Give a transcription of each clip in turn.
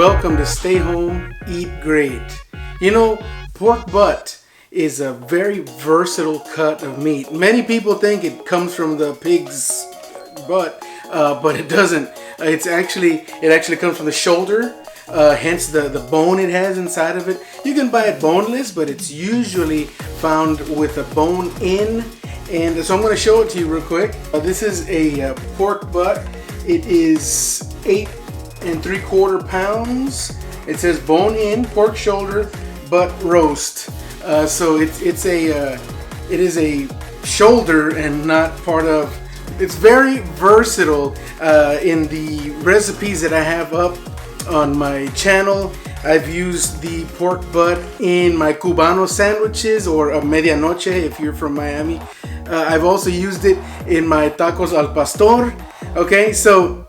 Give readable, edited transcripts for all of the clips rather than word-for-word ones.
welcome to Stay Home, Eat Great. You know, pork butt is a very versatile cut of meat. Many people think it comes from the pig's butt, but it doesn't. It actually comes from the shoulder, hence the bone it has inside of it. You can buy it boneless, but it's usually found with a bone in. And so I'm going to show it to you real quick. This is a pork butt. It is 8 3/4 pounds. It says bone in, pork shoulder, butt roast. So it is a shoulder and not part of. It's very versatile in the recipes that I have up on my channel. I've used the pork butt in my Cubano sandwiches or a medianoche if you're from Miami. I've also used it in my tacos al pastor. Okay, so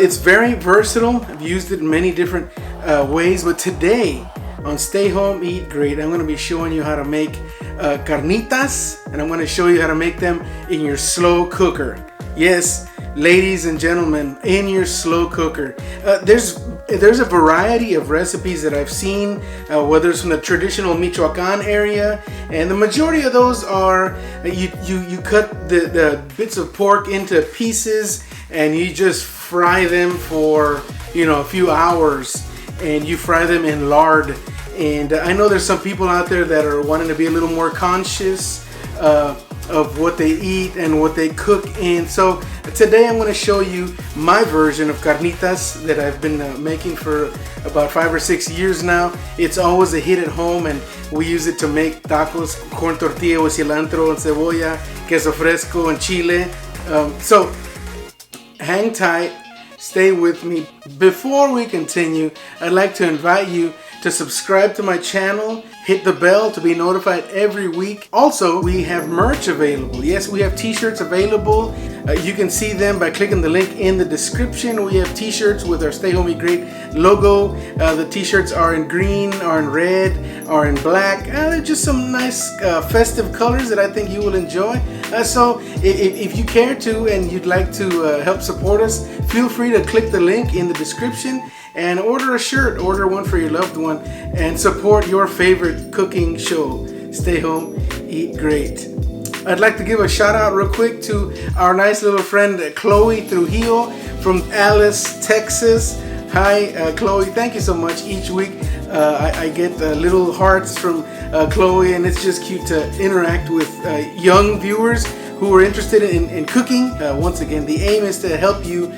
it's very versatile. I've used it in many different ways, but today on Stay Home, Eat Great, I'm going to be showing you how to make carnitas, and I'm going to show you how to make them in your slow cooker. Yes, ladies and gentlemen, in your slow cooker. There's a variety of recipes that I've seen, whether it's from the traditional Michoacan area, and the majority of those are you cut the bits of pork into pieces and you just fry them for a few hours, and you fry them in lard. And I know there's some people out there that are wanting to be a little more conscious of what they eat and what they cook in. So today I'm going to show you my version of carnitas that I've been making for about 5 or 6 years now. It's always a hit at home, and we use it to make tacos, corn tortilla with cilantro and cebolla, queso fresco and chile. So hang tight, stay with me. Before we continue, I'd like to invite you to subscribe to my channel, hit the bell to be notified every week. Also, we have merch available. Yes, we have t-shirts available. You can see them by clicking the link in the description. We have t-shirts with our Stay Home Eat Great logo. The t-shirts are in green, are in red, are in black. They're just some nice festive colors that I think you will enjoy. So if you care to and you'd like to help support us, feel free to click the link in the description and order a shirt, order one for your loved one, and support your favorite cooking show, Stay Home, Eat Great. I'd like to give a shout out real quick to our nice little friend Chloe Trujillo from Alice, Texas. Hi Chloe, thank you so much. Each week I get little hearts from Chloe, and it's just cute to interact with young viewers who are interested in cooking. Once again, the aim is to help you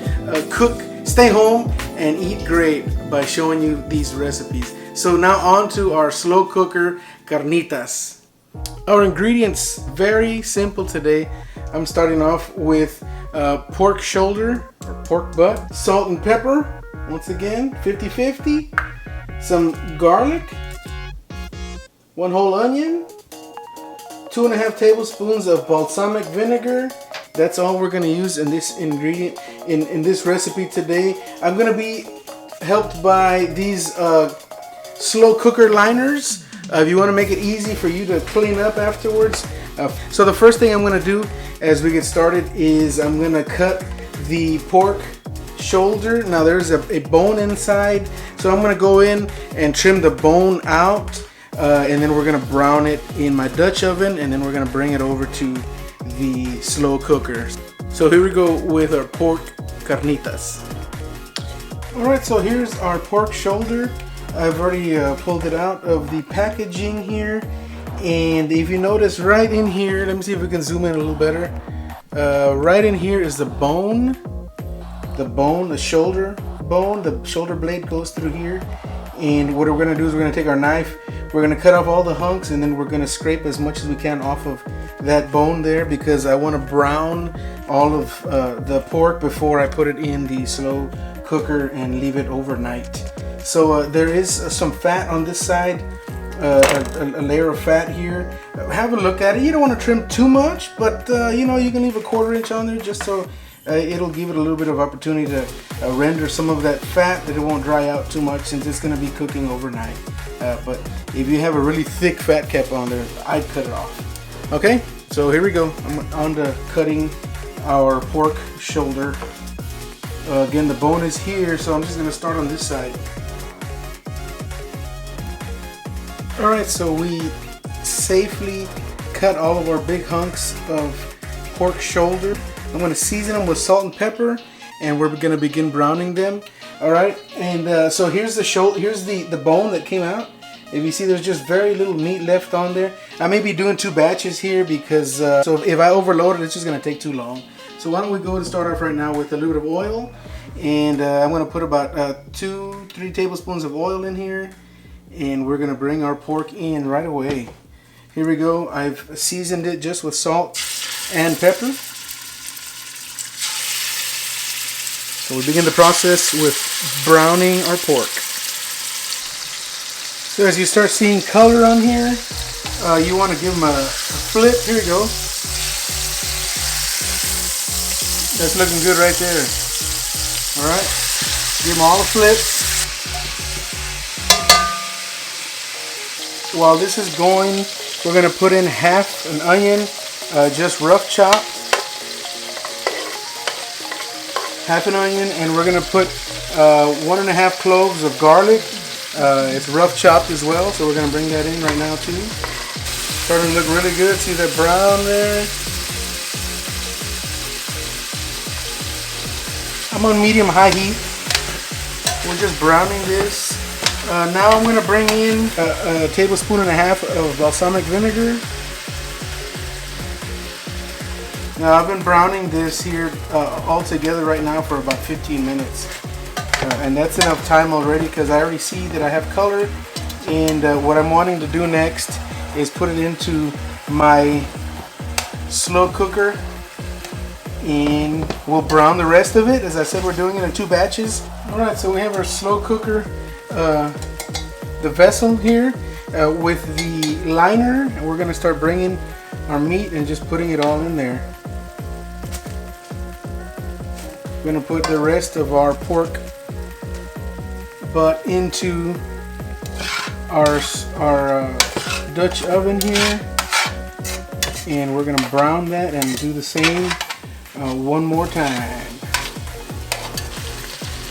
cook, stay home, and eat great by showing you these recipes. So now on to our slow cooker carnitas. Our ingredients, very simple today. I'm starting off with pork shoulder or pork butt, salt and pepper, once again 50-50, some garlic, 1 whole onion, 2.5 tablespoons of balsamic vinegar. That's all we're going to use in this ingredient in this recipe today. I'm going to be helped by these slow cooker liners. If you want to make it easy for you to clean up afterwards. So the first thing I'm going to do as we get started is I'm going to cut the pork shoulder. Now there's a bone inside, so I'm going to go in and trim the bone out, and then we're going to brown it in my Dutch oven, and then we're going to bring it over to the slow cooker. So here we go with our pork carnitas. Alright, so here's our pork shoulder. I've already pulled it out of the packaging here, and if you notice right in here, let me see if we can zoom in a little better. Right in here is the bone, the shoulder bone. The shoulder blade goes through here, and what we're going to do is we're going to take our knife, we're going to cut off all the hunks, and then we're going to scrape as much as we can off of that bone there, because I want to brown all of the pork before I put it in the slow cooker and leave it overnight. So there is some fat on this side, a layer of fat here. Have a look at it. You don't want to trim too much, but you can leave a 1/4 inch on there just so it'll give it a little bit of opportunity to render some of that fat, that it won't dry out too much since it's going to be cooking overnight. But if you have a really thick fat cap on there, I'd cut it off. Okay, so here we go. I'm on to cutting our pork shoulder. Again, the bone is here, so I'm just going to start on this side. Alright, so we safely cut all of our big hunks of pork shoulder. I'm going to season them with salt and pepper, and we're going to begin browning them. Alright, and so here's the shoulder, here's the bone that came out. If you see, there's just very little meat left on there. I may be doing 2 batches here because so if I overload it, it's just going to take too long. So why don't we go and start off right now with a little bit of oil, and I'm going to put about 2-3 tablespoons of oil in here, and we're going to bring our pork in right away. Here we go. I've seasoned it just with salt and pepper. So we begin the process with browning our pork. So as you start seeing color on here, you want to give them a flip. Here we go. That's looking good right there. Alright, give them all a flip. While this is going, we're going to put in half an onion, just rough chopped. Half an onion, and we're going to put 1.5 cloves of garlic. It's rough chopped as well, so we're going to bring that in right now too. Starting to look really good. See that brown there? I'm on medium-high heat. We're just browning this. Now I'm going to bring in a 1.5 tablespoons of balsamic vinegar. Now I've been browning this here all together right now for about 15 minutes. And that's enough time already because I already see that I have color. And what I'm wanting to do next is put it into my slow cooker. And we'll brown the rest of it. As I said, we're doing it in 2 batches. Alright, so we have our slow cooker, the vessel here with the liner. And we're going to start bringing our meat and just putting it all in there. We're going to put the rest of our pork butt into our Dutch oven here, and we're going to brown that and do the same one more time.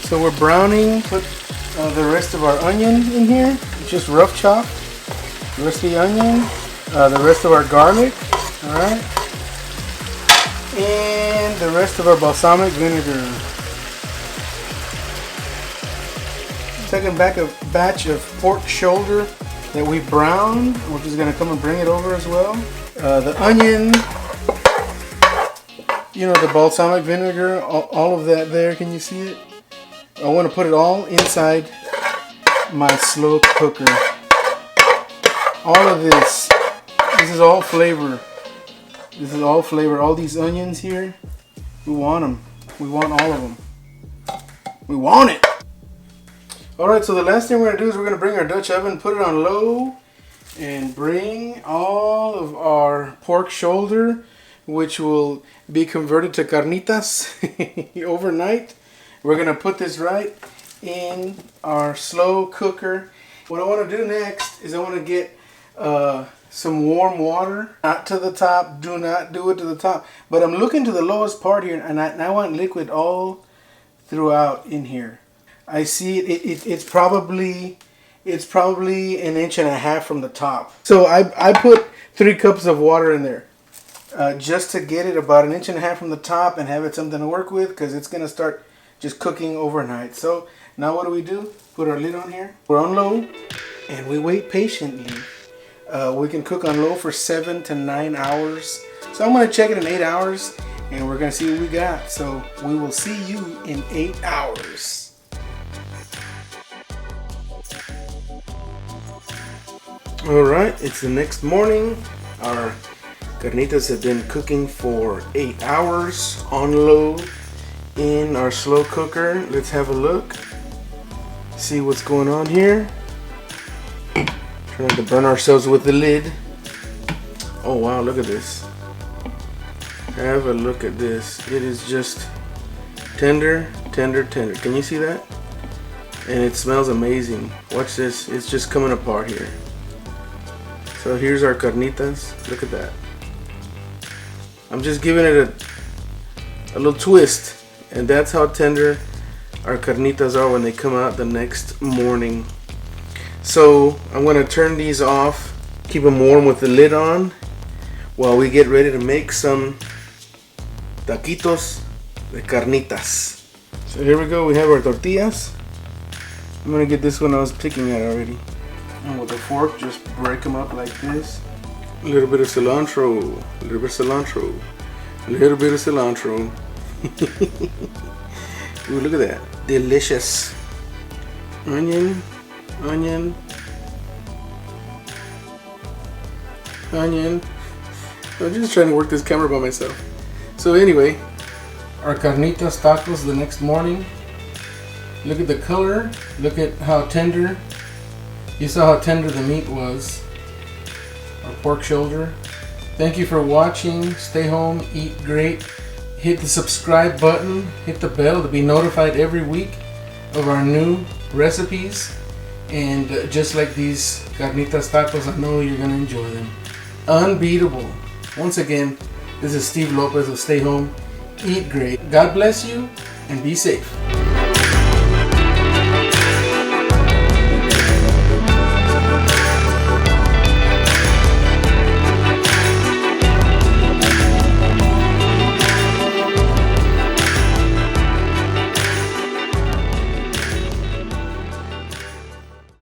So we're browning, put the rest of our onion in here, just rough chop, the rest of the onion, the rest of our garlic, alright, and the rest of our balsamic vinegar. Second batch of pork shoulder that we browned. We're just going to come and bring it over as well. The onion, you know, the balsamic vinegar, all of that there. Can you see it? I want to put it all inside my slow cooker. All of this is all flavor. This is all flavor. All these onions here, we want them. We want all of them. We want it. Alright, so the last thing we're going to do is we're going to bring our Dutch oven, put it on low, and bring all of our pork shoulder, which will be converted to carnitas overnight. We're going to put this right in our slow cooker. What I want to do next is I want to get some warm water, not to the top, do not do it to the top, but I'm looking to the lowest part here, and I want liquid all throughout in here. I see it's probably 1.5 inches from the top. So I put 3 cups of water in there just to get it about 1.5 inches from the top and have it something to work with, because it's gonna start just cooking overnight. So now what do? Put our lid on here. We're on low and we wait patiently. We can cook on low for 7 to 9 hours. So I'm gonna check it in 8 hours and we're gonna see what we got. So we will see you in 8 hours. Alright, it's the next morning. Our carnitas have been cooking for 8 hours on low in our slow cooker. Let's have a look. See what's going on here. Trying to burn ourselves with the lid. Oh wow, look at this. Have a look at this. It is just tender, tender, tender. Can you see that? And it smells amazing. Watch this. It's just coming apart here. So here's our carnitas. Look at that. I'm just giving it a little twist, and that's how tender our carnitas are when they come out the next morning. So I'm going to turn these off, keep them warm with the lid on, while we get ready to make some taquitos de carnitas. So here we go, we have our tortillas. I'm going to get this one I was picking at already. And with a fork, just break them up like this. A little bit of cilantro, a little bit of cilantro, a little bit of cilantro. Ooh, look at that. Delicious. Onion, onion, onion. I'm just trying to work this camera by myself. So anyway, our carnitas tacos the next morning. Look at the color. Look at how tender. You saw how tender the meat was. Our pork shoulder. Thank you for watching. Stay home, eat great. Hit the subscribe button, hit the bell to be notified every week of our new recipes. And just like these carnitas tacos, I know you're going to enjoy them. Unbeatable. Once again, this is Steve Lopez of Stay Home, Eat Great. God bless you and be safe.